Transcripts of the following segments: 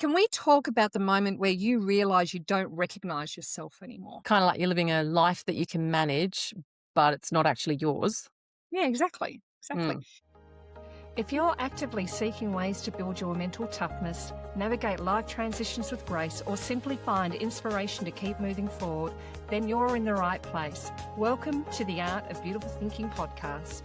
Can we talk about the moment where you realize you don't recognize yourself anymore? Kinda like you're living a life that you can manage, but it's not actually yours. Yeah, exactly. Exactly. Mm. If you're actively seeking ways to build your mental toughness, navigate life transitions with grace, or simply find inspiration to keep moving forward, then you're in the right place. Welcome to the Art of Beautiful Thinking podcast.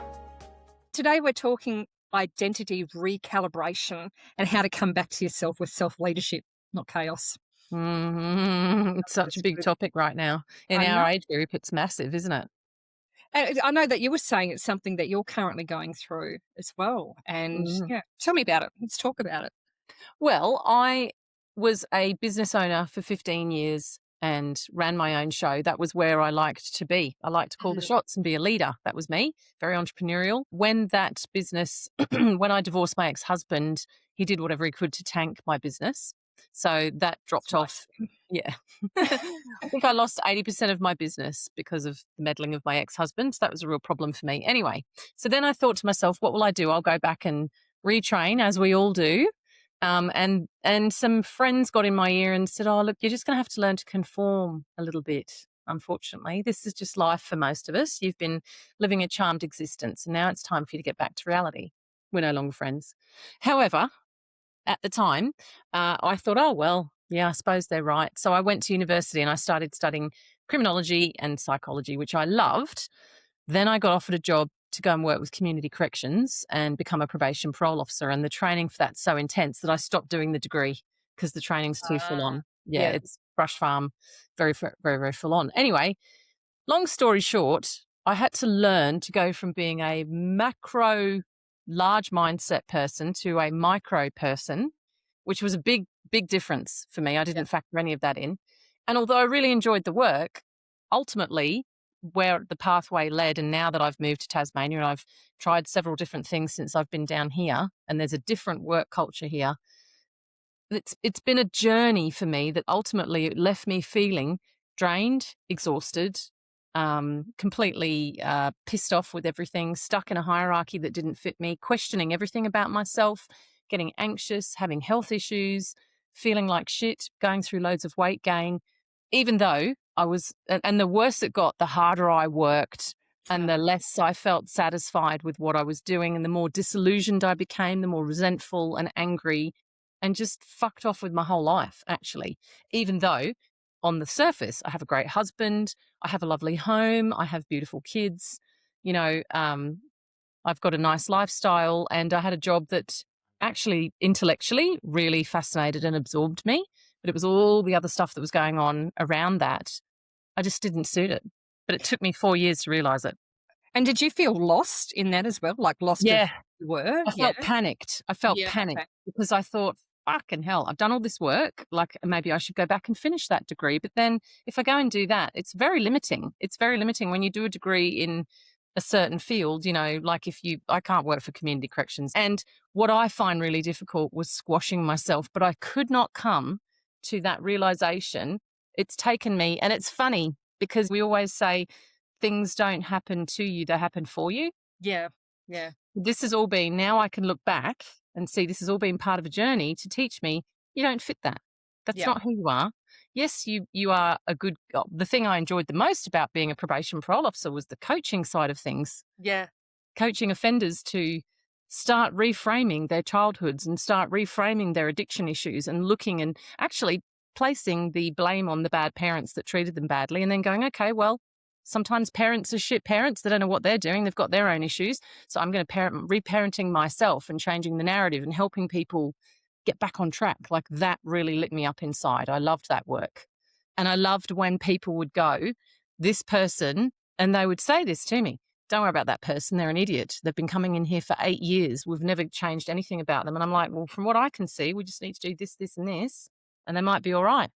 Today we're talking identity recalibration and how to come back to yourself with self-leadership, not chaos. It's such a That's big good. topic right now. In I know. our age group, it's massive, isn't it? And I know that you were saying it's something that you're currently going through as well. And Mm. yeah, tell me about it. Let's talk about it. Well, I was a business owner for 15 years and ran my own show. That was where I liked to be. I liked to call the Mm. shots and be a leader. That was me, very entrepreneurial. When that business, when I divorced my ex-husband, he did whatever he could to tank my business. So that dropped Nice. off. Yeah. I think I lost 80% of my business because of the meddling of my ex-husband. So that was a real problem for me. Anyway, so then I thought to myself, what will I do? I'll go back and retrain, as we all do. And some friends got in my ear and said, "Oh, look, you're just going to have to learn to conform a little bit. Unfortunately, this is just life for most of us. You've been living a charmed existence, and now it's time for you to get back to reality. We're no longer friends." However, at the time, I thought, "Oh well, yeah, I suppose they're right." So I went to university and I started studying criminology and psychology, which I loved. Then I got offered a job to go and work with community corrections and become a probation parole officer. And the training for that's so intense that I stopped doing the degree because the training's too full Ah, on. Yeah, yeah. it's brush farm, very full on. Anyway, long story short, I had to learn to go from being a macro, large mindset person to a micro person, which was a big difference for me. I Yeah. didn't factor any of that in. And although I really enjoyed the work, ultimately, where the pathway led, and now that I've moved to Tasmania and I've tried several different things since I've been down here, and there's a different work culture here, it's been a journey for me that ultimately it left me feeling drained, exhausted, completely pissed off with everything, stuck in a hierarchy that didn't fit me, questioning everything about myself, getting anxious, having health issues, feeling like shit, going through loads of weight gain, even though I was, and the worse it got, the harder I worked. And the Ah, less I felt satisfied with what I was doing, and the more disillusioned I became, the more resentful and angry and just fucked off with my whole life, actually. Even though on the surface, I have a great husband, I have a lovely home, I have beautiful kids, you know, I've got a nice lifestyle, and I had a job that actually intellectually really fascinated and absorbed me. But it was all the other stuff that was going on around that. I just didn't suit it. But it took me 4 years to realize it. and did you feel lost in that as well? Like lost of Yeah. who you were? I Yeah. felt panicked. I felt Yeah. panicked Okay. because I thought, fucking hell, I've done all this work. Like maybe I should go back and finish that degree. But then if I go and do that, it's very limiting. It's very limiting when you do a degree in a certain field, like I can't work for community corrections. And what I find really difficult was squashing myself, but I could not come to that realization. It's taken me, and it's funny because we always say things don't happen to you, they happen for you. Yeah. Yeah. This has all been, now I can look back and see this has all been part of a journey to teach me you don't fit that. That's Yeah. not who you are. Yes, you are a good, the thing I enjoyed the most about being a probation parole officer was the coaching side of things, Yeah. coaching offenders to start reframing their childhoods and start reframing their addiction issues and looking and actually placing the blame on the bad parents that treated them badly and then going, okay, well, sometimes parents are shit parents. They don't know what they're doing. They've got their own issues. So I'm going to reparenting myself and changing the narrative and helping people get back on track. Like that really lit me up inside. I loved that work. And I loved when people would go, this person, and they would say this to me, don't worry about that person. They're an idiot. They've been coming in here for 8 years. We've never changed anything about them. And I'm like, well, from what I can see, we just need to do this, this, and this, and they might be all right.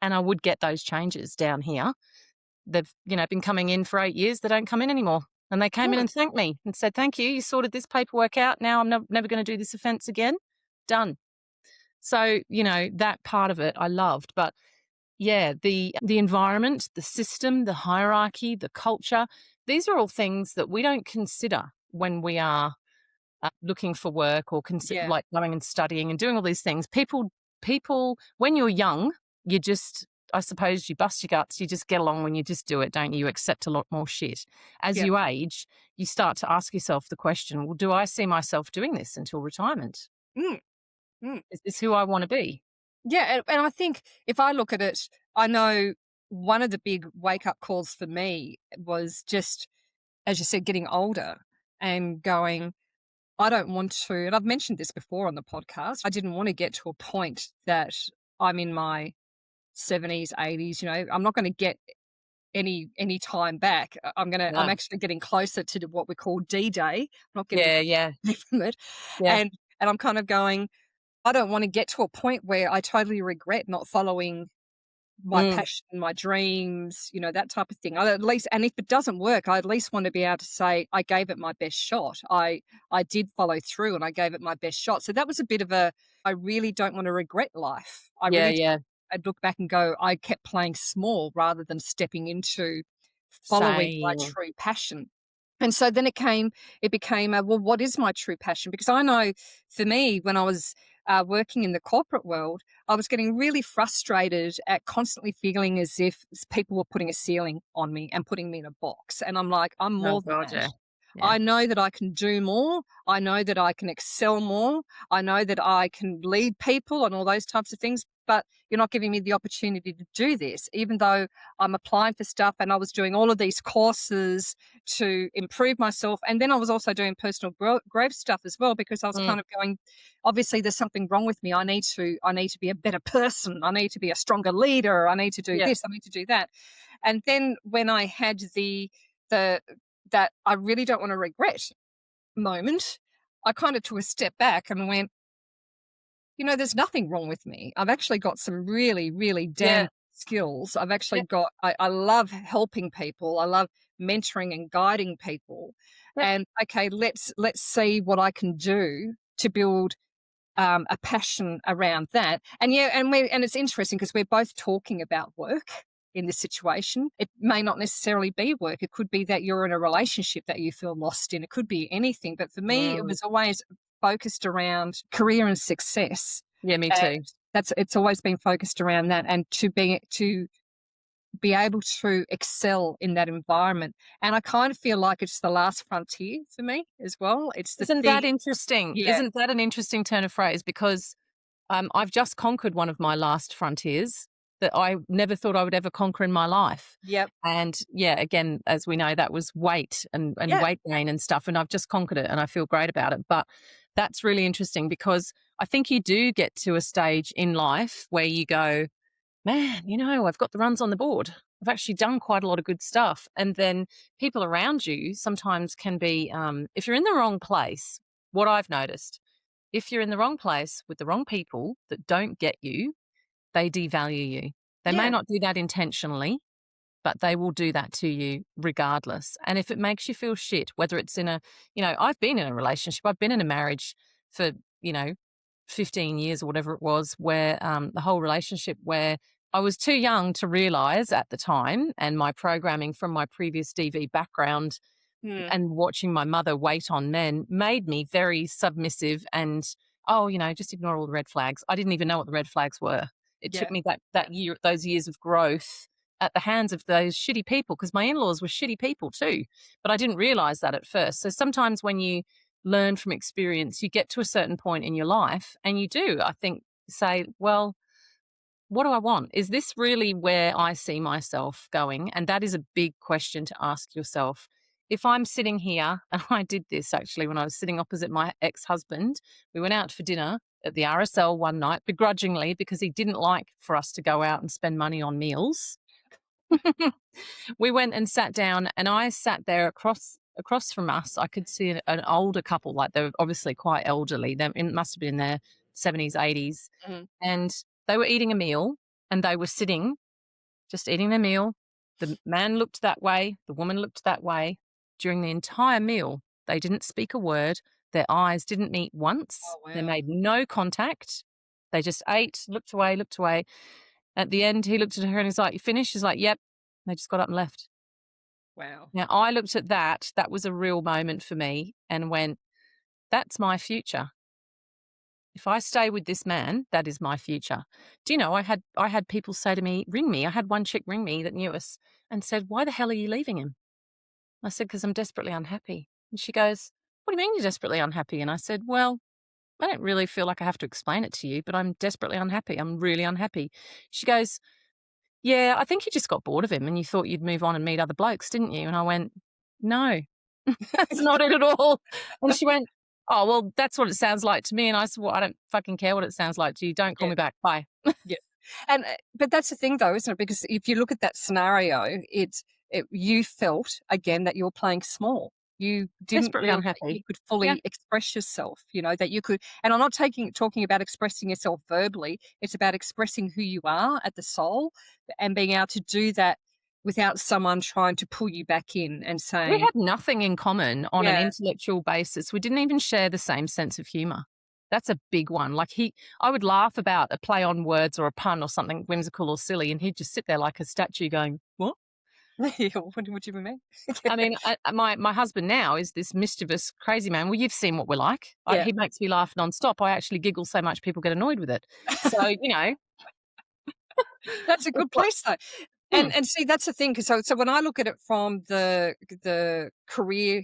And I would get those changes down here. They've, been coming in for 8 years. They don't come in anymore. And they came in Good. and thanked me and said, thank you. You sorted this paperwork out. Now I'm never going to do this offense again. Done. So, that part of it I loved. But yeah, the environment, the system, the hierarchy, the culture, these are all things that we don't consider when we are looking for work or Yeah. like going and studying and doing all these things. People people, when you're young, you just, I suppose you bust your guts, you just get along when you just do it, don't you? You accept a lot more shit. As Yep. you age, you start to ask yourself the question, well, do I see myself doing this until retirement? Mm, mm. Is this who I want to be? Yeah, and I think if I look at it, I know one of the big wake-up calls for me was just, as you said, getting older and going, I don't want to, and I've mentioned this before on the podcast, I didn't want to get to a point that I'm in my 70s, 80s, I'm not gonna get any time back. I'm No. actually getting closer to what we call D-Day. I'm not getting Yeah, yeah, away from it. yeah. And I'm kind of going, I don't wanna get to a point where I totally regret not following my Mm, passion, my dreams, that type of thing. I at least, and if it doesn't work, I at least want to be able to say I gave it my best shot. I did follow through and I gave it my best shot. So that was a bit of a, I really don't want to regret life. I yeah, really yeah. I'd look back and go, I kept playing small rather than stepping into following my Same. true passion. And so then it became, well, what is my true passion? Because I know for me, when I was working in the corporate world, I was getting really frustrated at constantly feeling as if people were putting a ceiling on me and putting me in a box. And I'm like, I'm Oh more than God, that. yeah. Yeah. I know that I can do more. I know that I can excel more. I know that I can lead people and all those types of things. But you're not giving me the opportunity to do this, even though I'm applying for stuff and I was doing all of these courses to improve myself. And then I was also doing personal growth stuff as well, because I was Mm, kind of going, obviously there's something wrong with me. I need to be a better person. I need to be a stronger leader. I need to do yeah. this. I need to do that. And then when I had the that I really don't want to regret moment, I kind of took a step back and went, there's nothing wrong with me. I've actually got some really, really Yeah. damn skills. I've actually Yeah. got, I love helping people. I love mentoring and guiding people. Yeah. And okay, let's see what I can do to build a passion around that. And yeah, and it's interesting because we're both talking about work in this situation. It may not necessarily be work. It could be that you're in a relationship that you feel lost in. It could be anything. But for me, it Mm, was always focused around career and success. yeah, me And too. it's always been focused around that, and to be able to excel in that environment. And I kind of feel like it's the last frontier for me as well. It's the Isn't thing. that interesting? Yeah. Isn't that an interesting turn of phrase? Because I've just conquered one of my last frontiers that I never thought I would ever conquer in my life. Yep. And yeah, again, as we know, that was weight and Yeah. weight gain and stuff. And I've just conquered it and I feel great about it. But that's really interesting because I think you do get to a stage in life where you go, man, I've got the runs on the board. I've actually done quite a lot of good stuff. And then people around you sometimes can be, if you're in the wrong place, what I've noticed, if you're in the wrong place with the wrong people that don't get you, they devalue you. They may Yeah. not do that intentionally, but they will do that to you regardless. And if it makes you feel shit, whether it's I've been in a relationship, I've been in a marriage for, you know, 15 years or whatever it was, where the whole relationship where I was too young to realize at the time, and my programming from my previous DV background Mm. and watching my mother wait on men made me very submissive and, just ignore all the red flags. I didn't even know what the red flags were. It took Yeah. me those years of growth at the hands of those shitty people, because my in-laws were shitty people too, but I didn't realize that at first. So sometimes when you learn from experience, you get to a certain point in your life and you do, I think, say, well, what do I want? Is this really where I see myself going? And that is a big question to ask yourself. If I'm sitting here, and I did this actually when I was sitting opposite my ex-husband, we went out for dinner at the RSL one night, begrudgingly, because he didn't like for us to go out and spend money on meals. We went and sat down, and I sat there across from us. I could see an older couple, like they were obviously quite elderly. It must have been in their 70s, 80s, Mhm. and they were eating a meal, and they were sitting, just eating their meal. The man looked that way, the woman looked that way. During the entire meal, they didn't speak a word. Their eyes didn't meet once. Oh, They wow. made no contact. They just ate, looked away, looked away. At the end, he looked at her and he's like, "You finished?" She's like, "Yep." They just got up and left. Wow. Now, I looked at that. That was a real moment for me and went, that's my future. If I stay with this man, that is my future. Do you know, I had people say to me, ring me. I had one chick ring me that knew us and said, "Why the hell are you leaving him?" I said, "Because I'm desperately unhappy." And she goes, "What do you mean you're desperately unhappy?" And I said, "Well, I don't really feel like I have to explain it to you, but I'm desperately unhappy. I'm really unhappy." She goes, "Yeah, I think you just got bored of him and you thought you'd move on and meet other blokes, didn't you?" And I went, "No, that's not it at all." And she went, "Oh, well, that's what it sounds like to me." And I said, "Well, I don't fucking care what it sounds like to you. Don't call Yeah, me back. Bye." yeah. And but that's the thing, though, isn't it? Because if you look at that scenario, you felt again that you're playing small. You didn't Desperately feel that you unhappy. could Yeah. fully express yourself. You know that you could. And I'm not talking about expressing yourself verbally. It's about expressing who you are at the soul and being able to do that without someone trying to pull you back in and We saying, had nothing in common on an "Yeah, intellectual basis. We didn't even share the same sense of humor. That's a big one. Like I would laugh about a play on words or a pun or something whimsical or silly, and he'd just sit there like a statue going, "What?" yeah, what do you mean?" I mean, my husband now is this mischievous, crazy man. Well, you've seen what we're like. Yeah. He makes me laugh nonstop. I actually giggle so much people get annoyed with it. So, That's a it's good what place though. hmm, And see that's the thing, 'cause so when I look at it from the career,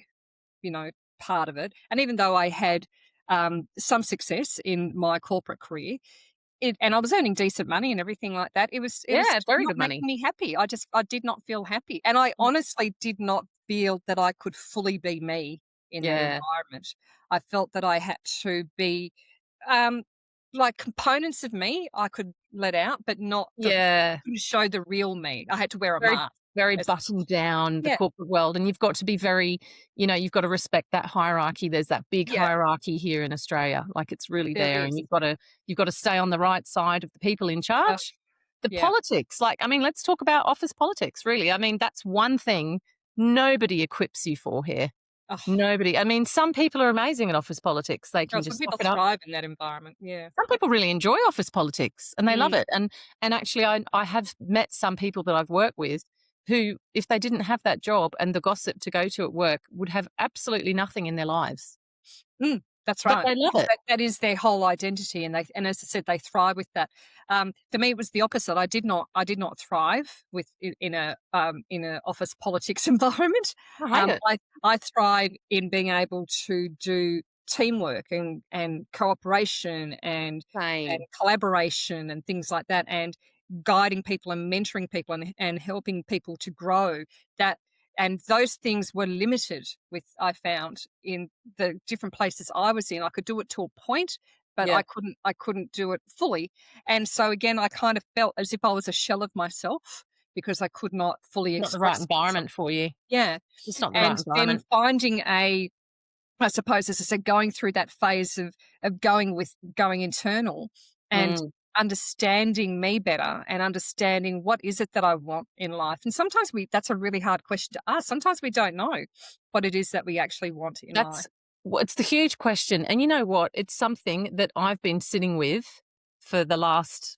you know, part of it, and even though I had, some success in my corporate career, and I was earning decent money and everything like that, it was yeah, just very not good money. making me happy. I did not feel happy, and I honestly did not feel that I could fully be me in that Yeah. environment. I felt that I had to be, um, like components of me I could let out, but not Yeah. couldn't show the real me. I had to wear a Very, mask very as buttoned down, the yeah, corporate world, and you've got to be very you've got to respect that hierarchy. There's that big yeah, hierarchy here in Australia, like, it's really there there, and is. you've got to stay on the right side of the people in Uh, charge. The yeah. politics, like, I mean, let's talk about office politics, really. I mean, that's one thing nobody equips you for here. Oh, Nobody. I mean, some people are amazing at office politics. They oh, can some just suck people it up. thrive in that environment. Yeah. Some people really enjoy office politics and they love Mm, it. And actually I have met some people that I've worked with who, if they didn't have that job and the gossip to go to at work, would have absolutely nothing in their lives. that's But right, they love because it. that is their whole identity, and as I said, they thrive with that. For me, it was the opposite. I did not thrive in a office politics environment. I hate it. I thrive in being able to do teamwork and cooperation and Same. collaboration and things like that, and guiding people and mentoring people and helping people to grow. That and those things were limited with I found in the different places I was in. I could do it to a point, but Yeah. I couldn't do it fully. And so again, I kind of felt as if I was a shell of myself because I could not fully Not the right express myself. environment for you. Yeah. It's not the right And then environment. finding I suppose, as I said, going through that phase of going internal and Mm. understanding me better and understanding what is it that I want in life. And sometimes that's a really hard question to ask. Sometimes we don't know what it is that we actually want in life. That's it's the huge question. And you know what? It's something that I've been sitting with for the last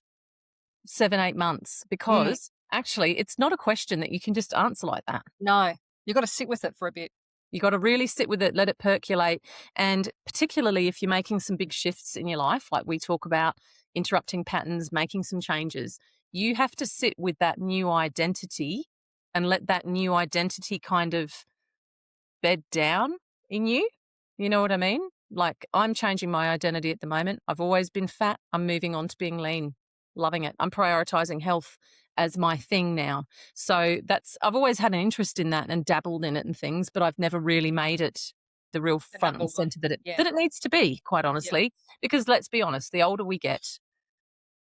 7, 8 months Mm, because actually it's not a question that you can just answer like that. no, you've got to sit with it for a bit. You got to really sit with it, let it percolate. And particularly if you're making some big shifts in your life, like we talk about interrupting patterns, making some changes, you have to sit with that new identity and let that new identity kind of bed down in you. You know what I mean? Like, I'm changing my identity at the moment. I've always been fat. I'm moving on to being lean. Loving it. I'm prioritizing health as my thing now. So I've always had an interest in that and dabbled in it and things, but I've never really made it the real The front number and one. center that it Yeah. that it needs to be, quite Yeah. honestly. Because let's be honest, the older we get,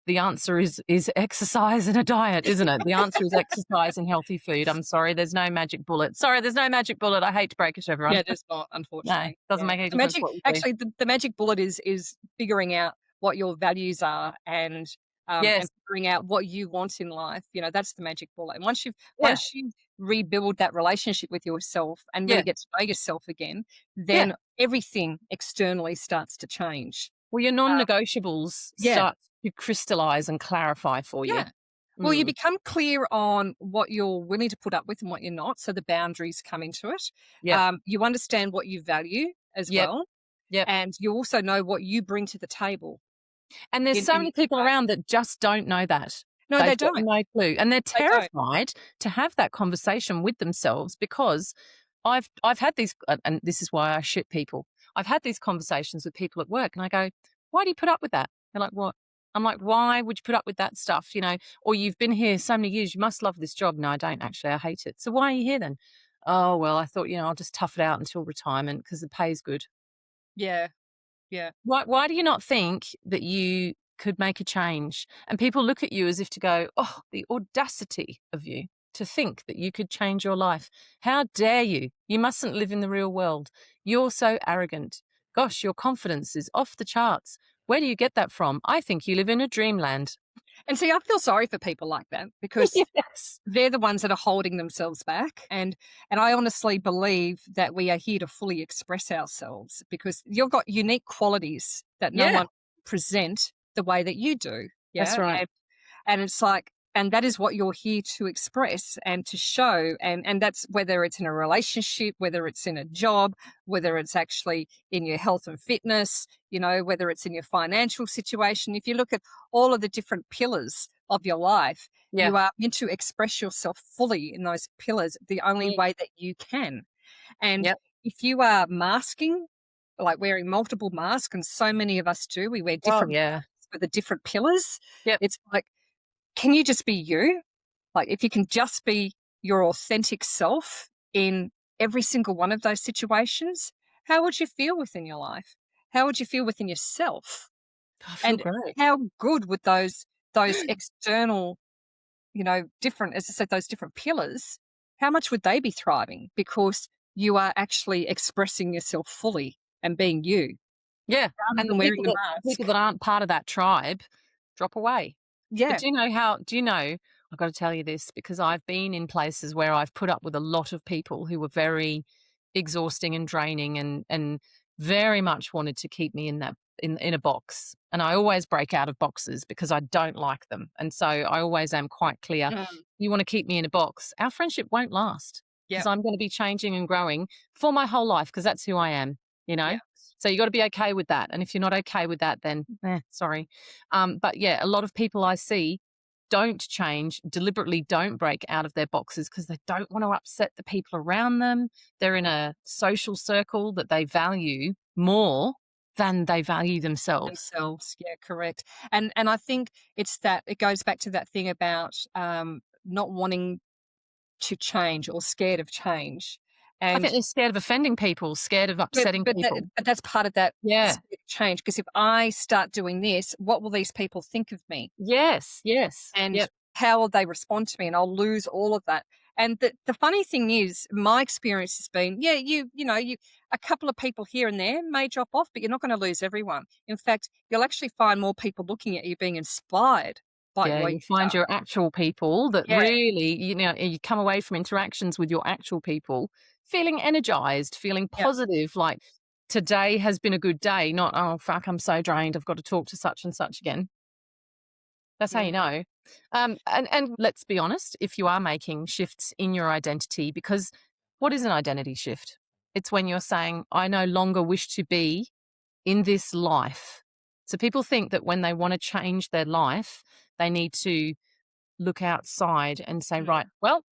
the answer is exercise and a diet, isn't it? The answer is exercise and healthy food. I'm sorry, there's no magic bullet. Sorry, there's no magic bullet. I hate to break it to everyone. Yeah, there's not, No, unfortunately. doesn't Yeah. make any The difference magic what we do. actually, the magic bullet is figuring out what your values are and Yes. figuring out what you want in life. You know, that's the magic bullet. And Yeah. once you rebuild that relationship with yourself and really Yeah. get to know yourself again, Yeah. then everything externally starts to change. Well, your Uh, non-negotiables yeah. start to crystallize and clarify for you. Yeah. Well, you Mm. become clear on what you're willing to put up with and what you're not, so the boundaries come into it. Yep. You understand what you value as Yep. well. Yep. and you also know what you bring to the table And there's in so any many people way. around that just don't know that. No, they They've got don't. no clue, and they're They don't. terrified to have that conversation with themselves because I've had these, and this is why I shit people. I've had these conversations with people at work, and I go, "Why do you put up with that?" They're like, "What?" I'm like, "Why would you put up with that stuff? You know, or you've been here so many years, you must love this job." No, I don't actually. I hate it. So why are you here then? Oh well, I thought I'll just tough it out until retirement because the pay's good. Yeah, yeah. Why do you not think that you could make a change? And people look at you as if to go, "Oh, the audacity of you to think that you could change your life. How dare you? You mustn't live in the real world. You're so arrogant. Gosh, your confidence is off the charts. Where do you get that from? I think you live in a dreamland." And see, I feel sorry for people like that because Yes. they're the ones that are holding themselves back. And I honestly believe that we are here to fully express ourselves because you've got unique qualities that no Yeah, one present the way that you do. that's Yeah. right. And it's like, and that is what you're here to express and to show. And that's whether it's in a relationship, whether it's in a job, whether it's actually in your health and fitness, whether it's in your financial situation. If you look at all of the different pillars of your life, Yeah. you are meant to express yourself fully in those pillars the only Mm. way that you can. And Yep. if you are masking, like wearing multiple masks, and so many of us do, we wear Oh, different yeah. masks for the different pillars. Yep. It's like, can you just be you? Like, if you can just be your authentic self in every single one of those situations, how would you feel within your life? How would you feel within yourself? I feel And great. how good would those external, different, as I said, those different pillars, how much would they be thriving because you are actually expressing yourself fully and being you Yeah. rather And than wearing a the people mask? that aren't part of that tribe drop away. But Yeah. do you know, I've got to tell you this because I've been in places where I've put up with a lot of people who were very exhausting and draining and very much wanted to keep me in that in a box. And I always break out of boxes because I don't like them. And so I always am quite clear. Mm. You want to keep me in a box, our friendship won't last because Yeah. I'm going to be changing and growing for my whole life because that's who I am, you know? Yeah. So you got to be okay with that. And if you're not okay with that, then sorry. But yeah, a lot of people I see don't change, deliberately don't break out of their boxes because they don't want to upset the people around them. They're in a social circle that they value more than they value themselves. Themselves. Yeah, correct. And I think it goes back to that thing about not wanting to change or scared of change. I think And they're scared of offending people, scared of but upsetting but, that, people. but that's part of that Yeah. scared of change because if I start doing this, what will these people think of me? Yes. Yes. And Yep. how will they respond to me? And I'll lose all of that. And the funny thing is, my experience has been, yeah, you a couple of people here and there may drop off, but you're not going to lose everyone. In fact, you'll actually find more people looking at you being inspired by Yeah, what you you've find done. your actual people that Yeah, really, you come away from interactions with your actual people feeling energized, feeling yeah, positive, like today has been a good day, not, oh, fuck, I'm so drained. I've got to talk to such and such again. That's how yeah. you know. And let's be honest, if you are making shifts in your identity, because what is an identity shift? It's when you're saying, I no longer wish to be in this life. So people think that when they want to change their life, they need to look outside and say, Mm. right, well,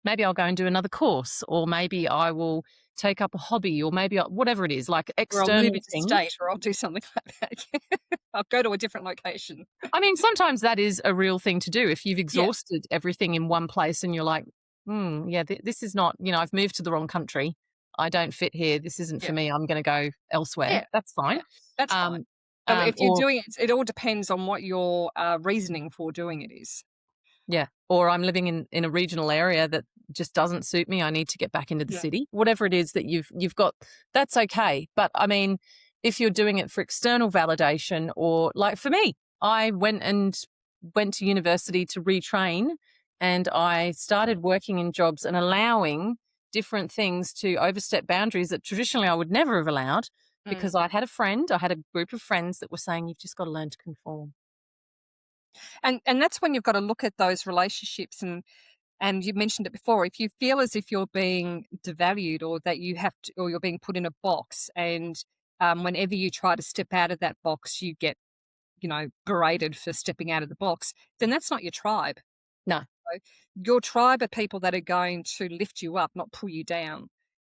maybe I'll go and do another course, or maybe I will take up a hobby, or maybe whatever it is, like Or I'll move external things. interstate, or I'll do something like that. I'll go to a different location. I mean, sometimes that is a real thing to do. If you've Yeah, exhausted everything in one place and you're like, yeah, this is not, I've moved to the wrong country. I don't fit here. This isn't for yeah, me. I'm going to go elsewhere. yeah, That's fine. yeah. That's fine. Um, But if you're or doing it, it all depends on what your reasoning for doing it is. Yeah. Or I'm living in a regional area that just doesn't suit me. I need to get back into the Yeah. city. Whatever it is that you've got, that's okay. But I mean, if you're doing it for external validation, or like for me, I went to university to retrain, and I started working in jobs and allowing different things to overstep boundaries that traditionally I would never have allowed Mm. because I had a group of friends that were saying, you've just got to learn to conform. And that's when you've got to look at those relationships and you mentioned it before. If you feel as if you're being devalued or that you have to, or you're being put in a box and whenever you try to step out of that box, you get, berated for stepping out of the box, then that's not your tribe. No. Your tribe are people that are going to lift you up, not pull you down.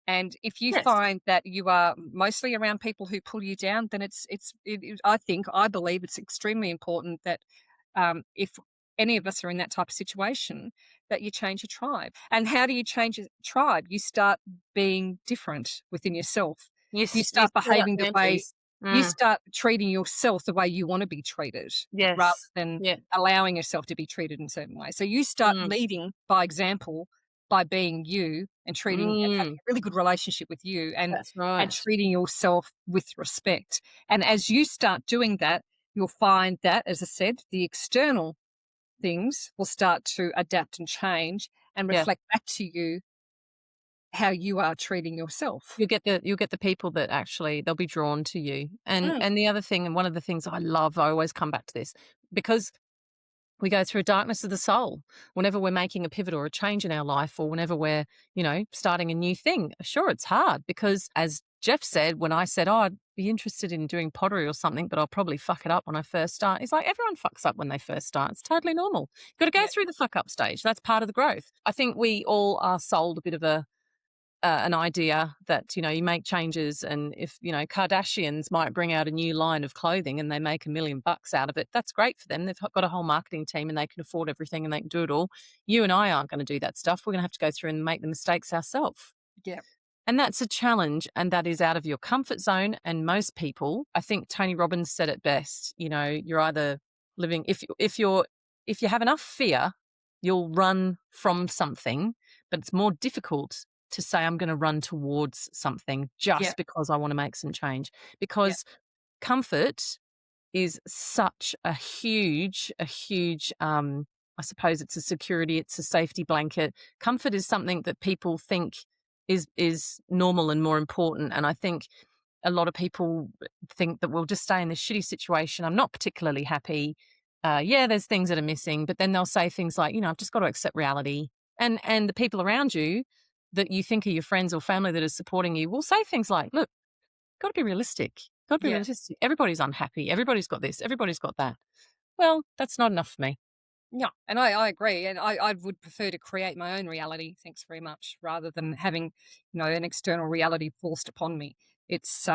And if you Yes. find that you are mostly around people who pull you down, then I believe it's extremely important that if any of us are in that type of situation, that you change your tribe. And how do you change your tribe? You start being different within yourself. You You you start set up behaving the way boundaries. you Mm. start treating yourself the way you want to be treated, rather Yes. than Yeah. allowing yourself to be treated in a certain way. So you start Mm. leading by example, by being you and treating and having Mm. a really good relationship with you, That's and right. treating yourself with respect. And as you start doing that, you'll find that, as I said, the external things will start to adapt and change and Yeah. reflect back to you how you are treating yourself. You'll get the people that actually they'll be drawn to you. And Mm, and the other thing, and one of the things I love, I always come back to this, because we go through darkness of the soul whenever we're making a pivot or a change in our life, or whenever we're, starting a new thing. Sure, it's hard because, as Jeff said, when I said, "Oh, I'd be interested in doing pottery or something, but I'll probably fuck it up when I first start." He's like, everyone fucks up when they first start. It's totally normal. You've got to go yeah, through the fuck up stage. That's part of the growth. I think we all are sold a bit of an idea that, you make changes, and if, Kardashians might bring out a new line of clothing and they make $1 million out of it, that's great for them. They've got a whole marketing team and they can afford everything and they can do it all. You and I aren't going to do that stuff. We're going to have to go through and make the mistakes ourselves. yeah, And that's a challenge, and that is out of your comfort zone. And most people, I think Tony Robbins said it best, you're either living, if you have enough fear, you'll run from something, but it's more difficult to say, I'm going to run towards something yeah, just because I want to make some change. yeah, Because comfort is such a huge, I suppose it's a security, it's a safety blanket. Comfort is something that people think is normal and more important. And I think a lot of people think that we'll just stay in this shitty situation. I'm not particularly happy. Yeah, there's things that are missing, but then they'll say things like, I've just got to accept reality. And the people around you that you think are your friends or family that are supporting you will say things like, look, got to be realistic. Got to be yeah. realistic. Everybody's unhappy. Everybody's got this. Everybody's got that. Well, that's not enough for me. Yeah, and I agree, and I would prefer to create my own reality, thanks very much, rather than having, an external reality forced upon me. It's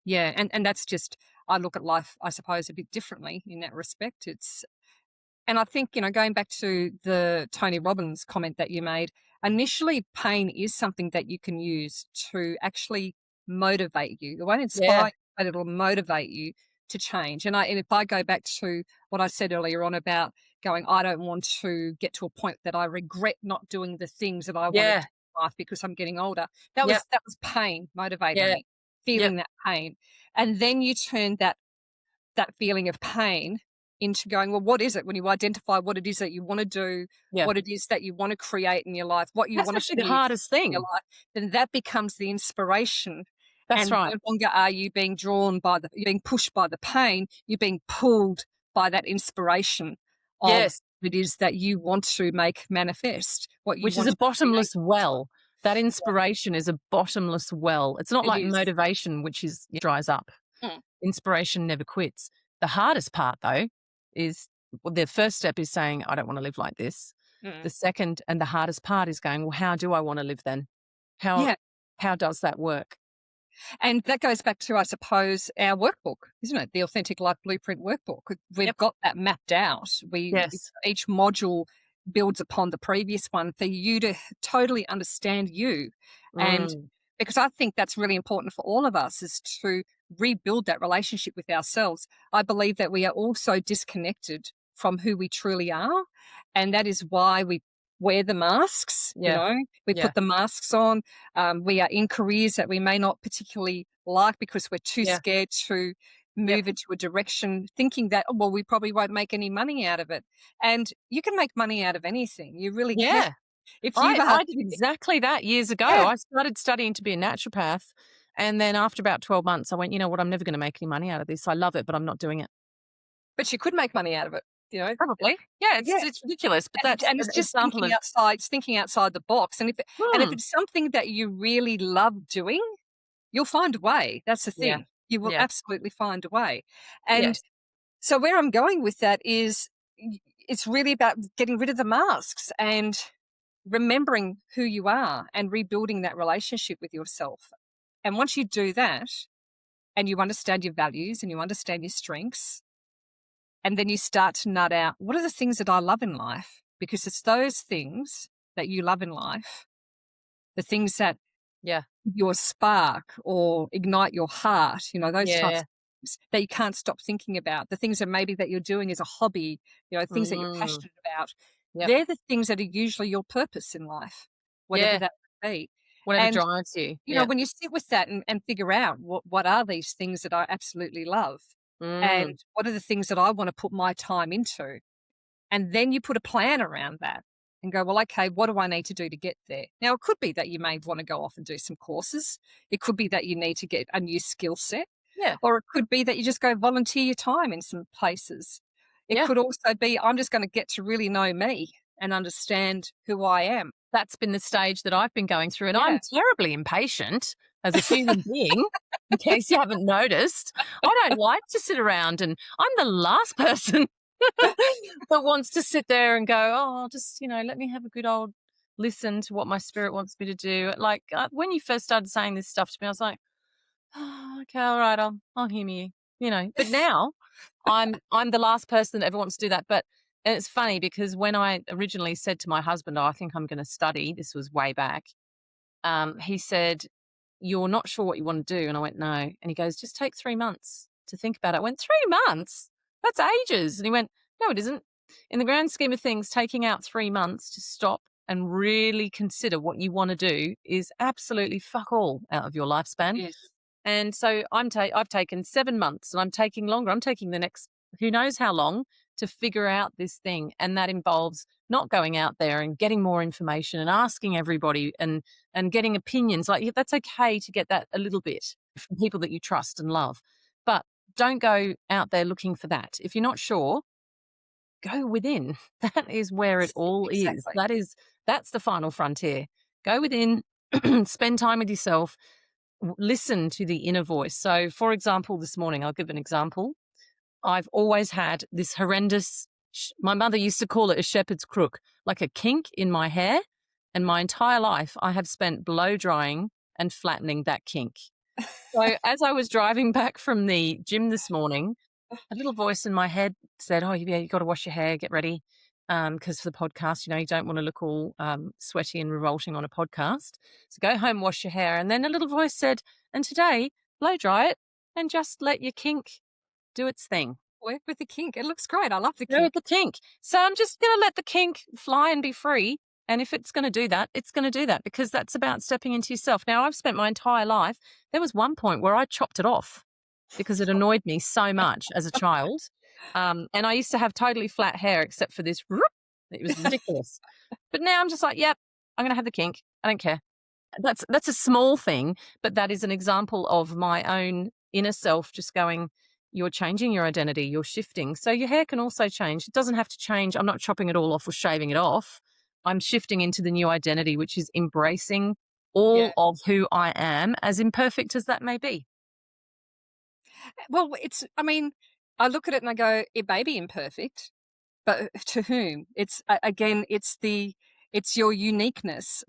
yeah, and that's just, I look at life, I suppose, a bit differently in that respect. And I think, going back to the Tony Robbins comment that you made, initially pain is something that you can use to actually motivate you. It won't Yeah. inspire you, but it'll motivate you to change. And if I go back to what I said earlier on about going, I don't want to get to a point that I regret not doing the things that I wanted Yeah. to in life because I'm getting older. That Yep. was pain motivating Yeah. me, Yep. feeling that pain. And then you turn that feeling of pain into going, well, what is it? When you identify what it is that you want to do, Yeah. what it is that you want to create in your life, what you That's want to actually the see hardest in your thing. life, then that becomes the inspiration. That's And right. no longer are you being you're being pushed by the pain, you're being pulled by that inspiration of Yes. what it is that you want to make manifest, what you Which is want a to create. bottomless well. That inspiration is a bottomless well. It's not It like is. motivation, which is dries up. Mm, Inspiration never quits. The hardest part, though, is, well, the first step is saying, I don't want to live like this. mm. The second and the hardest part is going, well, how do I want to live then? How Yeah. how does that work? And that goes back to, I suppose, our workbook, isn't it? The Authentic Life Blueprint workbook. We've Yep. got that mapped out. Yes. Each module builds upon the previous one for you to totally understand you. And Mm. because I think that's really important for all of us, is to rebuild that relationship with ourselves. I believe that we are all so disconnected from who we truly are. And that is why we wear the masks, Yeah. we Yeah. put the masks on. We are in careers that we may not particularly like because we're too Yeah. scared to Yep. move into a direction, thinking that, oh, well, we probably won't make any money out of it. And you can make money out of anything. You really can. Yeah. If you I are, I did exactly that years ago. yeah, I started studying to be a naturopath, and then after about 12 months, I went, "You know what? I'm never gonna make any money out of this. I love it, but I'm not doing it." but you could make money out of it, Probably. Yeah, Yeah. it's ridiculous, but And that's and an it's just example of thinking outside the box. And if Hmm. it's something that you really love doing, you'll find a way. That's the Yeah. thing. You will Yeah. absolutely find a way. And Yes. so where I'm going with that is it's really about getting rid of the masks and remembering who you are and rebuilding that relationship with yourself. And once you do that and you understand your values and you understand your strengths, and then you start to nut out, what are the things that I love in life? Because it's those things that you love in life, the things that Yeah. your spark or ignite your heart, those types Yeah. of things that you can't stop thinking about. The things that maybe that you're doing as a hobby, things that you're Mm. passionate about. Yep. They're the things that are usually your purpose in life, whatever Yeah. that may be. Whatever And, drives you. Yeah. when you sit with that and figure out what are these things that I absolutely love and Mm. what are the things that I want to put my time into, and then you put a plan around that and go, well, okay, what do I need to do to get there? Now, it could be that you may want to go off and do some courses. It could be that you need to get a new skill set, Yeah. or it could be that you just go volunteer your time in some places. It Yeah. could also be, I'm just going to get to really know me and understand who I am. That's been the stage that I've been going through. And I'm Yeah. terribly impatient as a human being, in case you haven't noticed. I don't like to sit around, and I'm the last person that wants to sit there and go, oh, just, let me have a good old listen to what my spirit wants me to do. Like when you first started saying this stuff to me, I was like, oh, okay, all right, I'll hear you. But now I'm the last person that ever wants to do that. But and it's funny because when I originally said to my husband, oh, I think I'm going to study, this was way back, he said, you're not sure what you want to do? And I went, no. And he goes, just take 3 months to think about it. I went, 3 months? That's ages. And he went, no, it isn't. In the grand scheme of things, taking out 3 months to stop and really consider what you want to do is absolutely fuck all out of your lifespan. Yes. And so I've taken 7 months, and I'm taking longer. I'm taking the next who knows how long to figure out this thing. And that involves not going out there and getting more information and asking everybody and getting opinions. Like, that's okay to get that a little bit from people that you trust and love. But don't go out there looking for that. If you're not sure, go within. That is where it all is. Exactly. That's the final frontier. Go within, spend time with yourself, listen to the inner voice. So, for example, this morning, I'll give an example. I've always had this horrendous, my mother used to call it a shepherd's crook, like a kink in my hair. And my entire life, I have spent blow drying and flattening that kink. So as I was driving back from the gym this morning, a little voice in my head said, oh, yeah, you got to wash your hair, get ready. Because for the podcast, you don't want to look all sweaty and revolting on a podcast. So go home, wash your hair. And then a little voice said, and today, blow dry it and just let your kink do its thing. Work with the kink. It looks great. I love the Go kink. with the kink. So I'm just going to let the kink fly and be free. And if it's going to do that, it's going to do that, because that's about stepping into yourself. Now, I've spent my entire life, there was one point where I chopped it off because it annoyed me so much as a child. And I used to have totally flat hair except for this. It was ridiculous. But now I'm just like, yep, I'm going to have the kink. I don't care. That's a small thing, but that is an example of my own inner self just going, you're changing your identity, you're shifting. So your hair can also change. It doesn't have to change. I'm not chopping it all off or shaving it off. I'm shifting into the new identity, which is embracing all of who I am, as imperfect as that may be. Well, I look at it and I go, it may be imperfect, but to whom? It's again, it's your uniqueness.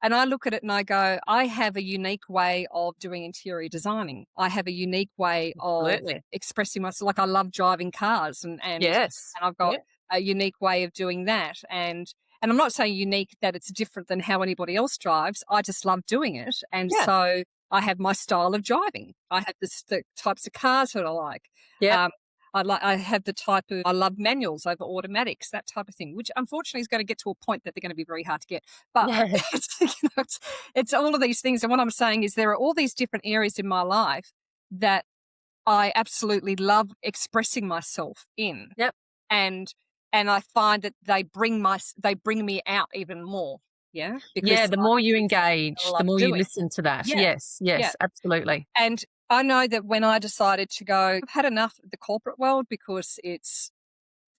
And I look at it and I go, I have a unique way of doing interior designing. I have a unique way of expressing myself. Like, I love driving cars and Yes. I've got a unique way of doing that. And I'm not saying unique that it's different than how anybody else drives. I just love doing it. And so I have my style of driving. I have the types of cars that I like. Yeah. I have the type of, I love manuals over automatics, that type of thing, which unfortunately is going to get to a point that they're going to be very hard to get. But it's all of these things. And what I'm saying is there are all these different areas in my life that I absolutely love expressing myself in. Yep. And I find that they bring me out even more. Yeah. Because the more you engage, the more you listen to that. Yeah. Yes, absolutely. And I know that when I decided to go, I've had enough of the corporate world because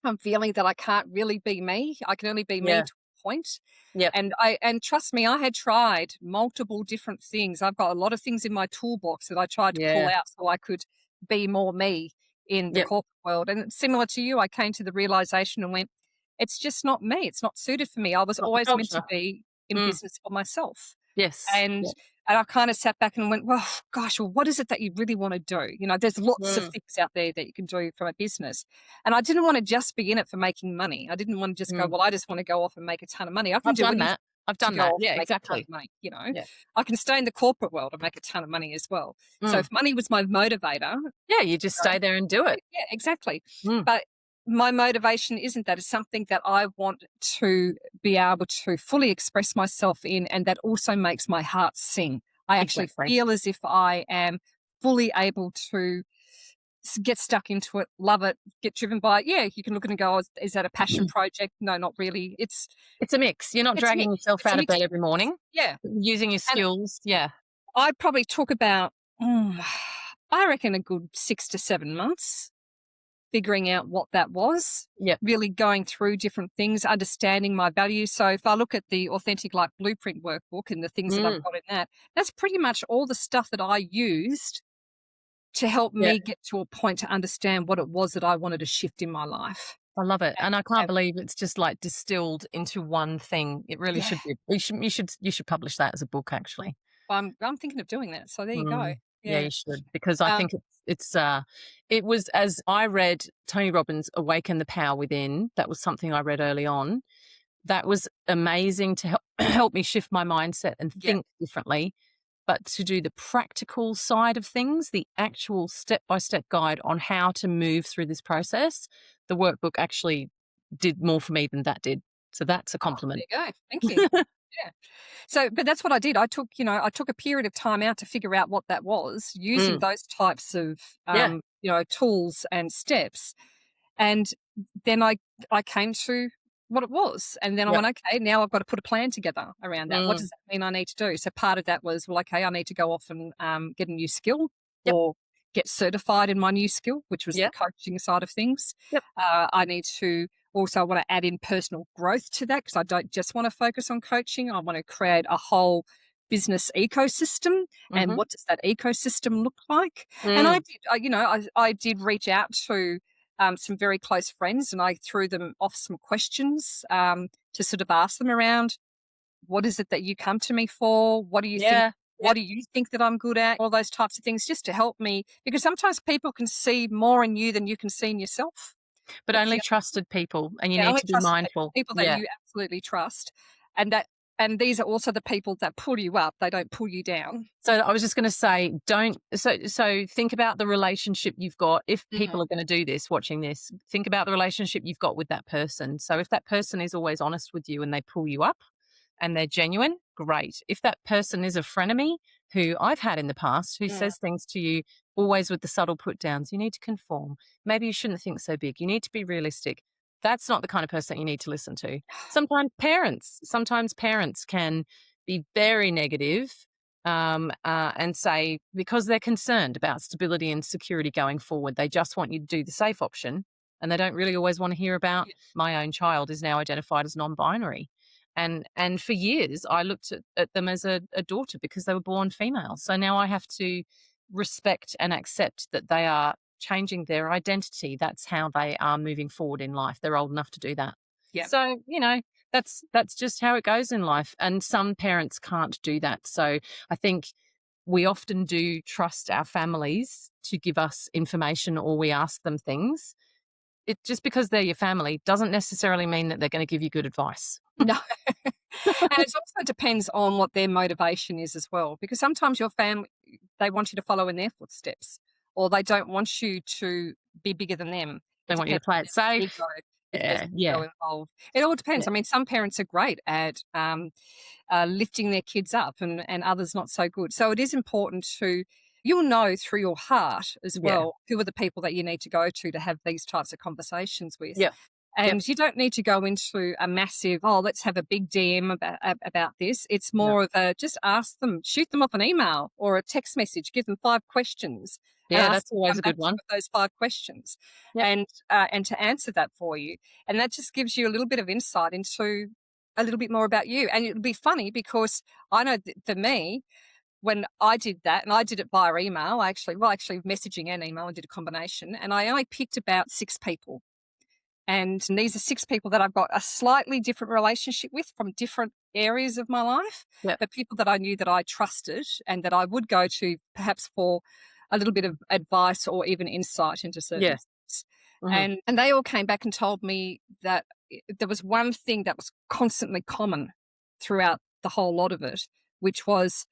I'm feeling that I can't really be me. I can only be me to a point. Yep. And trust me, I had tried multiple different things. I've got a lot of things in my toolbox that I tried to pull Yeah. out so I could be more me in the Yep. corporate world. And similar to you, I came to the realization and went, it's just not me. It's not suited for me. I was Not the always meant to culture. be in Mm. business for myself. Yes. And Yep. and I kind of sat back and went, well, gosh, well, what is it that you really want to do? You know, there's lots of Mm. things out there that you can do from a business. And I didn't want to just be in it for making money. I didn't want to just go, Mm. well, I just want to go off and make a ton of money. I can I've do done anything that. I've to done go that. off Yeah, and make a ton of exactly. money, you know. Yeah. I can stay in the corporate world and make a ton of money as well. So Mm. if money was my motivator, Yeah, you just stay there and do it. yeah, exactly. Mm. But my motivation isn't that. It's something that I want to be able to fully express myself in, and that also makes my heart sing. I actually Exactly. feel as if I am fully able to get stuck into it, love it, get driven by it. Yeah, you can look at it and go, oh, is that a passion project? No, not really. It's It's a mix. You're not a dragging mix. yourself It's a out of mix. bed every morning, Yeah. using your And skills. Yeah. I probably took about, I reckon, a good 6 to 7 months figuring out what that was, Yep. really going through different things, understanding my values. So if I look at the Authentic Life Blueprint workbook and the things that I've Mm. got in that, that's pretty much all the stuff that I used to help Yeah. me get to a point to understand what it was that I wanted to shift in my life. I love it. And I can't And believe it's just like distilled into one thing. It really yeah, should be. You should publish that as a book, actually. I'm thinking of doing that. So there you go. Mm. Yeah, Yeah. you should, because I Um, think it was, as I read Tony Robbins' Awaken the Power Within. That was something I read early on. That was amazing to help help me shift my mindset and yeah. think differently. But to do the practical side of things, the actual step-by-step guide on how to move through this process, the workbook actually did more for me than that did. So that's a Oh, there compliment. you go. Thank you. Yeah. So, but that's what I did. I took a period of time out to figure out what that was using Mm. those types of, Yeah. tools and steps. And then I came to what it was. And then I Yep. went, okay, now I've got to put a plan together around that. What Mm. does that mean I need to do? So part of that was, well, okay, I need to go off and get a new skill Yep. or get certified in my new skill, which was the Yep. coaching side of things. Yep. I need to also want to add in personal growth to that because I don't just want to focus on coaching. I want to create a whole business ecosystem. And Mhm. what does that ecosystem look like? And I Mm. did, I did reach out to some very close friends, and I threw them off some questions to sort of ask them around, what is it that you come to me for? What do you think? Yeah. What Yep. do you think that I'm good at? All those types of things, just to help me, because sometimes people can see more in you than you can see in yourself. But That's only the trusted people, and you yeah, need only to be trusted mindful. people that Yeah. you absolutely trust, and these are also the people that pull you up. They don't pull you down. So I was just going to say, don't. So think about the relationship you've got. If Mm. people are going to do this, watching this, think about the relationship you've got with that person. So if that person is always honest with you and they pull you up and they're genuine, great. If that person is a frenemy, who I've had in the past, who Mm. says things to you always with the subtle put downs, you need to conform. Maybe you shouldn't think so big. You need to be realistic. That's not the kind of person you need to listen to. Sometimes parents can be very negative, and say, because they're concerned about stability and security going forward, they just want you to do the safe option, and they don't really always want to hear about, Yeah. my own child is now identified as non-binary. And for years I looked at them as a daughter because they were born female. So now I have to respect and accept that they are changing their identity. That's how they are moving forward in life. They're old enough to do that. Yeah. So, that's just how it goes in life. And some parents can't do that. So I think we often do trust our families to give us information, or we ask them things. It just because they're your family doesn't necessarily mean that they're going to give you good advice. No. And it also depends on what their motivation is as well, because sometimes your family, they want you to follow in their footsteps, or they don't want you to be bigger than them. They It want you to depends play if it there's safe. ego, if there's Yeah. ego involved. It all depends. Yeah. I mean, some parents are great at lifting their kids up, and others not so good. So it is important you'll know through your heart as Yeah. well who are the people that you need to go to have these types of conversations with. Yep. And you don't need to go into a massive, let's have a big DM about this. It's No. more of a, just ask them, shoot them off an email or a text message, give them 5 questions. And Yeah, ask that's them to always come a back good to you one. with those 5 questions Yep. and to answer that for you. And that just gives you a little bit of insight into a little bit more about you. And it'll be funny because I know that for me, when I did that, and I did it via email, actually messaging and email, I did a combination, and I only picked about 6 people. And these are 6 people that I've got a slightly different relationship with from different areas of my life, Yep. but people that I knew that I trusted and that I would go to perhaps for a little bit of advice or even insight into certain Yeah. things. Mhm. And they all came back and told me that there was one thing that was constantly common throughout the whole lot of it, which was,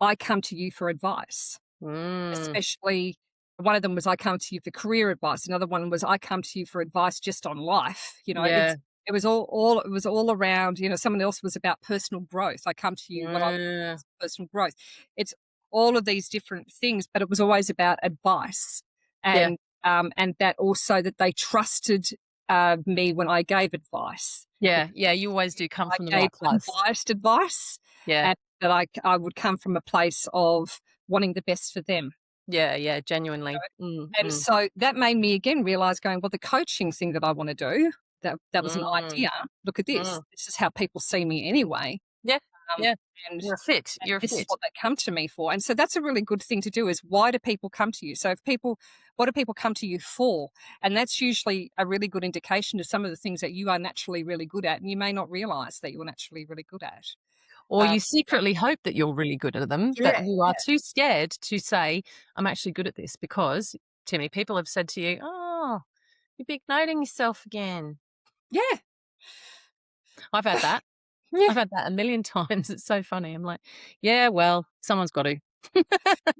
I come to you for advice. Mm. Especially, one of them was, I come to you for career advice. Another one was, I come to you for advice just on life. Yeah. It was all around, someone else was about personal growth. I come to you, what I look for Yeah. is personal growth. It's all of these different things, but it was always about advice. Yeah. And that also that they trusted me when I gave advice. Yeah. Yeah. You always do come I from the gave right place. unbiased advice, Yeah. and that I would come from a place of wanting the best for them. Yeah. Yeah. Genuinely. And Mm. so that made me again realize, going, well, the coaching thing that I want to do, that was an Mm. idea. Look at this. Mm. This is how people see me anyway. Yeah. Um, Yeah. and, You're a fit. and You're a this is fit. what they come to me for. And so that's a really good thing to do, is, why do people come to you? So what do people come to you for? And that's usually a really good indication to some of the things that you are naturally really good at, and you may not realize that you're naturally really good at. Or Uh, you secretly hope that you're really good at them, but yeah, you are too scared to say, I'm actually good at this, because too many people have said to you, oh, you're big noting yourself again. yeah, I've had that. yeah. I've had that a million times. It's so funny. I'm like, yeah, well, someone's got to.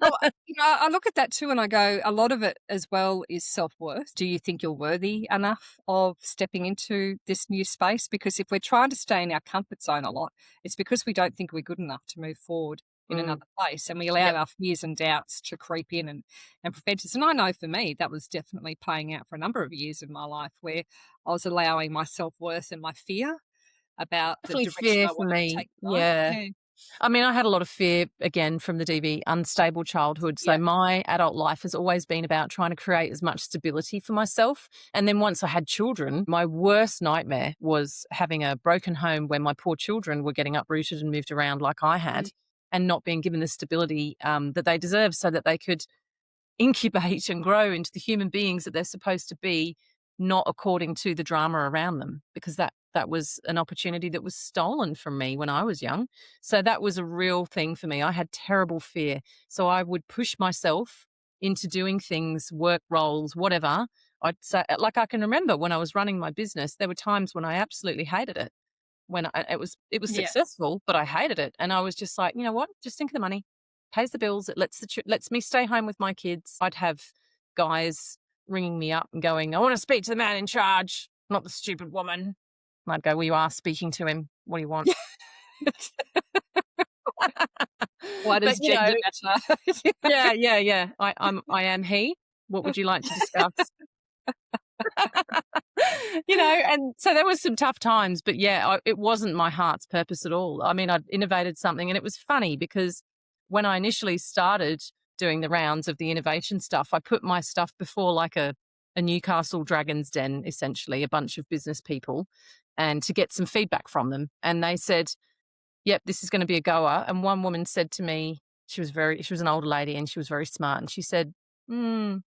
Well, I look at that too, and I go, a lot of it as well is self-worth. Do you think you're worthy enough of stepping into this new space? Because if we're trying to stay in our comfort zone a lot, it's because we don't think we're good enough to move forward in Mm. another place, and we allow Yep. our fears and doubts to creep in and prevent us. And I know for me, that was definitely playing out for a number of years in my life, where I was allowing my self-worth and my fear about the Definitely direction fear I for wanted to me. take life. Yeah. Yeah. I mean, I had a lot of fear, again, from the DV, unstable childhood. So Yeah. my adult life has always been about trying to create as much stability for myself. And then once I had children, my worst nightmare was having a broken home where my poor children were getting uprooted and moved around like I had, and not being given the stability that they deserve, so that they could incubate and grow into the human beings that they're supposed to be, not according to the drama around them, because that was an opportunity that was stolen from me when I was young. So that was a real thing for me. I had terrible fear. So I would push myself into doing things, work roles, whatever. I'd say, like, I can remember when I was running my business, there were times when I absolutely hated it. It was Yeah. successful, but I hated it. And I was just like, you know what? Just think of the money, pays the bills. It lets me stay home with my kids. I'd have guys ringing me up and going, I want to speak to the man in charge, not the stupid woman. And I'd go, well, you are speaking to him. What do you want? Why But does gender matter? yeah. I am he. What would you like to discuss? And so there was some tough times, but yeah, it wasn't my heart's purpose at all. I mean, I'd innovated something, and it was funny because when I initially started doing the rounds of the innovation stuff, I put my stuff before like a Newcastle Dragon's Den, essentially, a bunch of business people, and to get some feedback from them. And they said, yep, this is going to be a goer. And one woman said to me, she was an older lady and she was very smart. And she said, and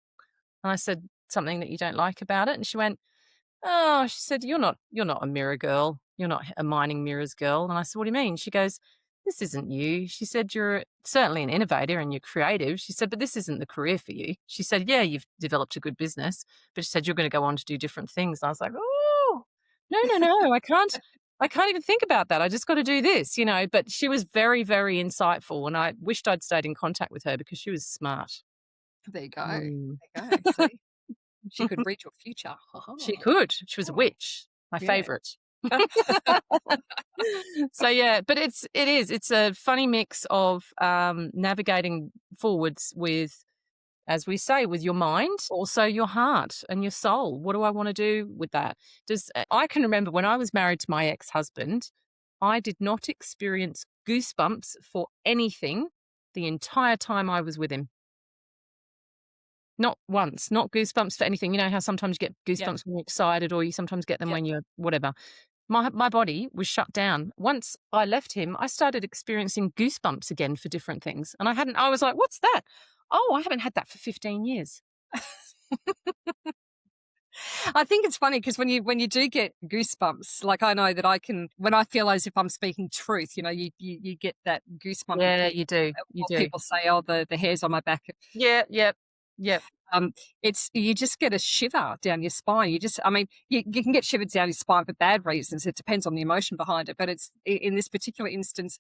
I said, something that you don't like about it. And she went, oh, she said, you're not a mirror girl. You're not a mining mirrors girl. And I said, what do you mean? She goes, this isn't you. She said, you're certainly an innovator and you're creative. She said, but this isn't the career for you. She said, yeah, you've developed a good business, but she said, you're going to go on to do different things. And I was like, oh, no, I can't even think about that. I just got to do this, but she was very, very insightful. And I wished I'd stayed in contact with her because she was smart. There you go. Mm. There you go. See? She could read your future. She could. She was a witch, my Yeah. favorite. So yeah, but it's a funny mix of navigating forwards with, as we say, with your mind, also your heart and your soul. What do I want to do with that? I can remember when I was married to my ex-husband, I did not experience goosebumps for anything the entire time I was with him. Not once, not goosebumps for anything. You know how sometimes you get Yep. goosebumps when you're excited, or you sometimes get them Yep. when you're whatever. My body was shut down. Once I left him, I started experiencing goosebumps again for different things. And I was like, what's that? Oh, I haven't had that for 15 years. I think it's funny because when you do get goosebumps, like I know that I can, when I feel as if I'm speaking truth, you get that goosebumpy Yeah, feeling. you do. You Or do. people say, "Oh, the hairs on my back." Yeah, yep, yep. It's you just get a shiver down your spine. I mean, you can get shivers down your spine for bad reasons. It depends on the emotion behind it. But in this particular instance,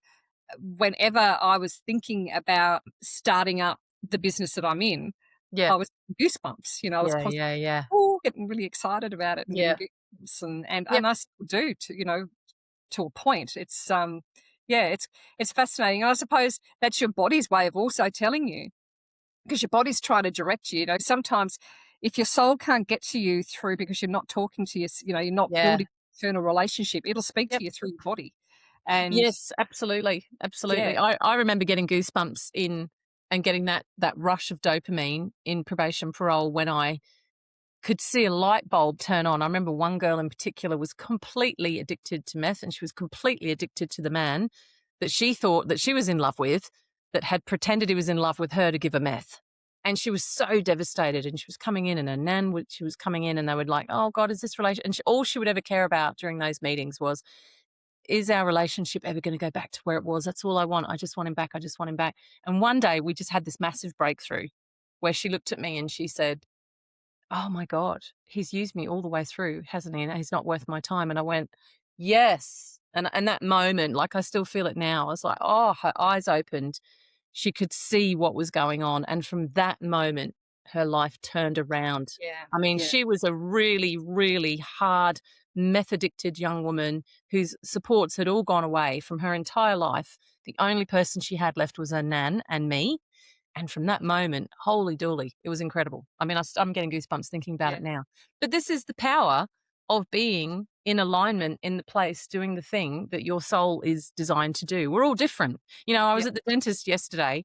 whenever I was thinking about starting up the business that I'm in, Yeah, I was goosebumps. I was yeah, constantly yeah, yeah. getting really excited about it and getting Yeah, goosebumps, and yep. I still do to a point. Yeah, it's fascinating. And I suppose that's your body's way of also telling you, because your body's trying to direct you. Sometimes if your soul can't get to you through because you're not talking to you're not Yeah, building an internal relationship, it'll speak yep. to you through your body. And Yes, absolutely, yeah, absolutely. I remember getting goosebumps in and getting that rush of dopamine in probation parole when I could see a light bulb turn on. I remember one girl in particular was completely addicted to meth, and she was completely addicted to the man that she thought that she was in love with, that had pretended he was in love with her to give her meth. And she was so devastated, and she was coming in, and her nan would, she was coming in, and they would like, oh God, is this relation? And all she would ever care about during those meetings was, is our relationship ever going to go back to where it was? That's all I want. I just want him back. I just want him back. And one day we just had this massive breakthrough where she looked at me and she said, oh my God, he's used me all the way through, hasn't he? And he's not worth my time. And I went, yes. And that moment, like I still feel it now. I was like, oh, her eyes opened. She could see what was going on. And from that moment, her life turned around. yeah, I mean, yeah, she was a really, really hard, meth addicted young woman whose supports had all gone away from her entire life. The only person she had left was her nan and me. And from that moment, holy dooly, it was incredible. I mean, I'm getting goosebumps thinking about yeah, it now. But this is the power of being in alignment in the place, doing the thing that your soul is designed to do. We're all different. I yeah. was at the dentist yesterday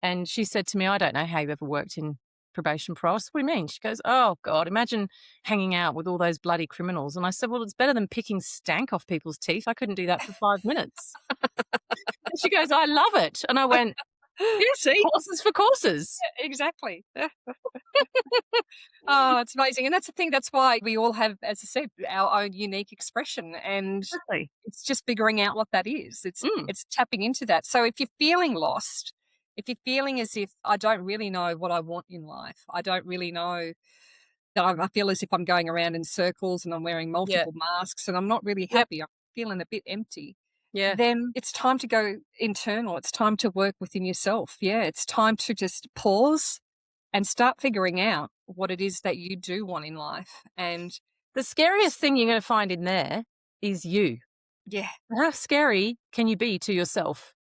and she said to me, I don't know how you ever worked in probation parole. I said, what do you mean? She goes, oh God, imagine hanging out with all those bloody criminals. And I said, well, it's better than picking stank off people's teeth. I couldn't do that for 5 minutes. And she goes, I love it. And I went, yes, See, horses for courses. exactly. Oh, it's amazing. And that's the thing. That's why we all have, as I said, our own unique expression. And Exactly. it's just figuring out what that is. It's Mm, it's tapping into that. So if you're feeling lost, if you're feeling as if I don't really know what I want in life, I don't really know that I feel as if I'm going around in circles and I'm wearing yeah. multiple masks and I'm not really Yep. happy. I'm feeling a bit empty. Yeah. Then it's time to go internal. It's time to work within yourself. Yeah, it's time to just pause and start figuring out what it is that you do want in life. And The scariest thing you're going to find in there is you. yeah, How scary can you be to yourself?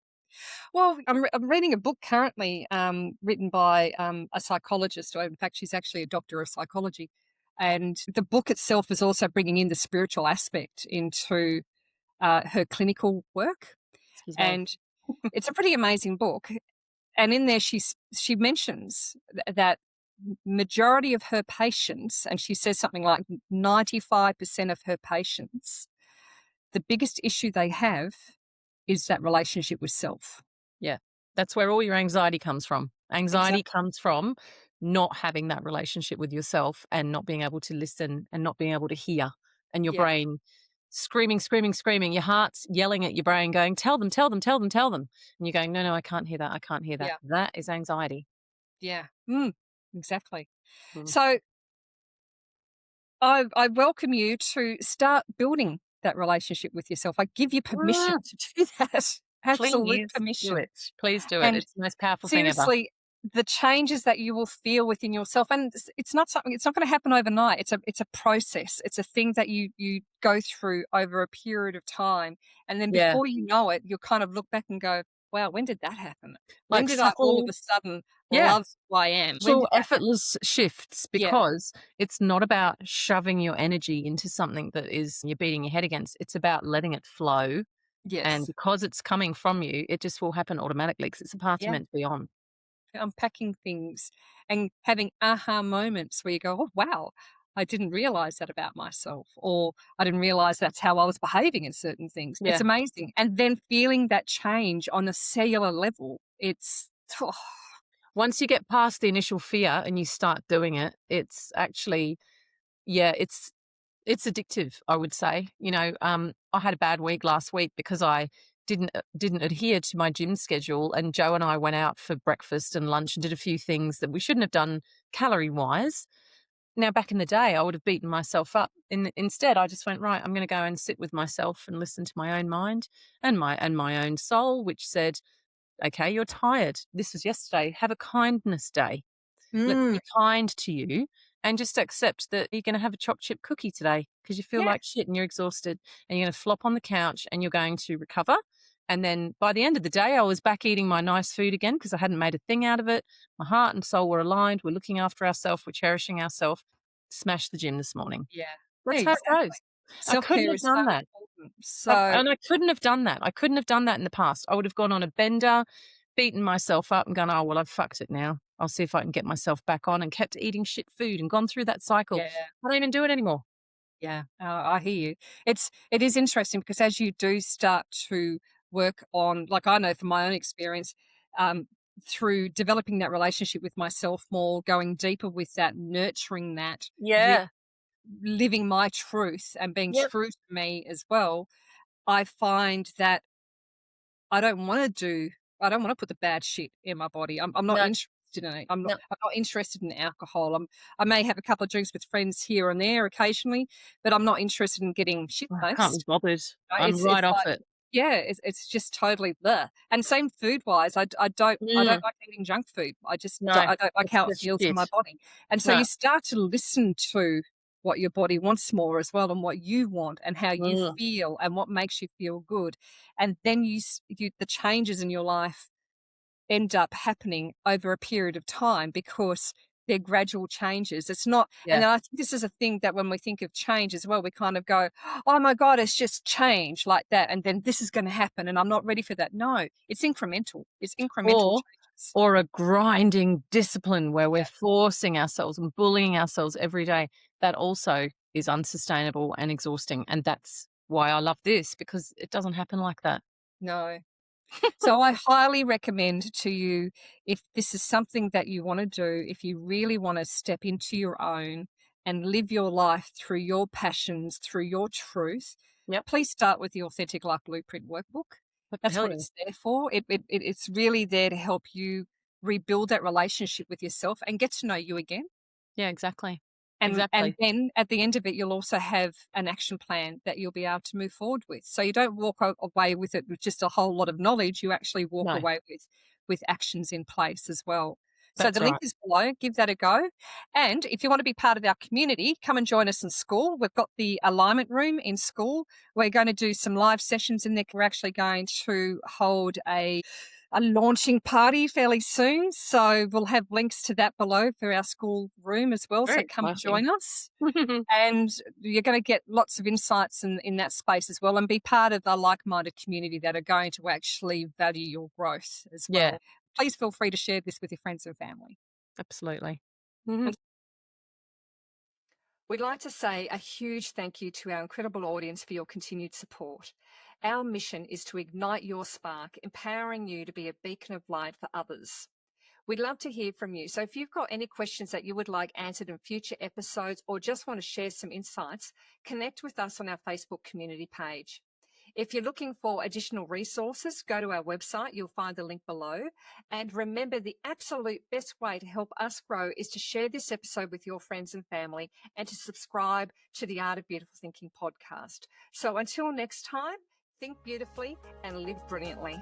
well, I'm reading a book currently written by a psychologist. Or in fact, she's actually a doctor of psychology. And the book itself is also bringing in the spiritual aspect into her clinical work. Excuse me. And it's a pretty amazing book. And in there, she mentions that majority of her patients, and she says something like 95% of her patients, the biggest issue they have is that relationship with self. Yeah. That's where all your anxiety comes from. Anxiety Exactly. comes from not having that relationship with yourself and not being able to listen and not being able to hear, and your Yeah. brain screaming, screaming, screaming. Your heart's yelling at your brain, going, tell them, tell them, tell them, tell them. And you're going, no, no, I can't hear that. I can't hear that. Yeah. That is anxiety. Yeah. Exactly. Mm. So I welcome you to start building that relationship with yourself. I give you permission Ah, to do that. Absolute please do permission. it. Please do it. And It's the most powerful thing ever. seriously, the changes that you will feel within yourself, and it's not something. It's not going to happen overnight. It's a process. It's a thing that you go through over a period of time, and then Yeah. before you know it, you'll kind of look back and go, "Wow, when did that happen? When Like did I all of subtle, a sudden yeah, love who I am? When subtle did that happen?" effortless shifts, Yeah. because it's not about shoving your energy into something that is you're beating your head against. It's about letting it flow. And Yes. because it's coming from you, it just will happen automatically because it's a path you're Yeah. meant to be on. Unpacking things and having aha moments where you go, "Oh wow." I didn't realize that about myself, or I didn't realize that's how I was behaving in certain things. It's Yeah. amazing. And then feeling that change on a cellular level, it's, Once you get past the initial fear and you start doing it, it's actually, yeah, it's addictive, I would say. I had a bad week last week because I didn't adhere to my gym schedule, and Joe and I went out for breakfast and lunch and did a few things that we shouldn't have done calorie wise. Now, back in the day, I would have beaten myself up. Instead, I just went, right, I'm going to go and sit with myself and listen to my own mind and my own soul, which said, okay, you're tired. This was yesterday. Have a kindness day. Let's be kind to you, and just accept that you're going to have a chocolate chip cookie today because you feel yeah, like shit and you're exhausted, and you're going to flop on the couch and you're going to recover. And then by the end of the day, I was back eating my nice food again because I hadn't made a thing out of it. My heart and soul were aligned. We're looking after ourselves. We're cherishing ourselves. Smashed the gym this morning. yeah, That's how it exactly. goes. I couldn't Self-care have is so done that. important. So, And I couldn't have done that. I couldn't have done that in the past. I would have gone on a bender, beaten myself up and gone, oh, well, I've fucked it now. I'll see if I can get myself back on, and kept eating shit food and gone through that cycle. yeah. I don't even do it anymore. Yeah, I hear you. It is interesting because as you do start to work on, like I know from my own experience, um, through developing that relationship with myself more, going deeper with that, nurturing that, re- Yeah. living my truth and being Yep. true to me as well, I find that I don't want to do. I don't want to put the bad shit in my body. I'm not No, interested in it. I'm not. no. I'm not interested in alcohol. I may have a couple of drinks with friends here and there occasionally, but I'm not interested in getting shit I can't be faced. bothered. I'm It's right off like, it. yeah, it's just totally the. And same food wise, I don't Mm, like eating junk food. no, I don't like it's how it just feels in shit. my body. And so No. you start to listen to what your body wants more as well, and what you want, and how you Mm, feel, and what makes you feel good. And then the changes in your life end up happening over a period of time because they're gradual changes. It's not, and yeah. I think this is a thing that when we think of change as well, we kind of go, oh my God, it's just change like that. And then this is going to happen and I'm not ready for that. No, it's incremental. It's incremental Or changes. or a grinding discipline where we're Yeah. forcing ourselves and bullying ourselves every day. That also is unsustainable and exhausting. And that's why I love this, because it doesn't happen like that. No. So I highly recommend to you, if this is something that you want to do, if you really want to step into your own and live your life through your passions, through your truth, Yep. please start with the Authentic Life Blueprint workbook. That's Hell what yeah. it's there for. It's really there to help you rebuild that relationship with yourself and get to know you again. Yeah, exactly. And Exactly. then at the end of it, you'll also have an action plan that you'll be able to move forward with. So you don't walk away with it with just a whole lot of knowledge. You actually walk No, away with actions in place as well. So that's the link right. is below. Give that a go. And if you want to be part of our community, come and join us in school. We've got the alignment room in school. We're going to do some live sessions in there. We're actually going to hold a launching party fairly soon. So we'll have links to that below for our school room as well. So Very come exciting. join us. And you're going to get lots of insights in that space as well, and be part of a like-minded community that are going to actually value your growth as Yeah, well. Please feel free to share this with your friends and family. absolutely. And We'd like to say a huge thank you to our incredible audience for your continued support. Our mission is to ignite your spark, empowering you to be a beacon of light for others. We'd love to hear from you. So if you've got any questions that you would like answered in future episodes, or just want to share some insights, connect with us on our Facebook community page. If you're looking for additional resources, go to our website. You'll find the link below. And remember, the absolute best way to help us grow is to share this episode with your friends and family, and to subscribe to the Art of Beautiful Thinking podcast. So until next time, think beautifully and live brilliantly.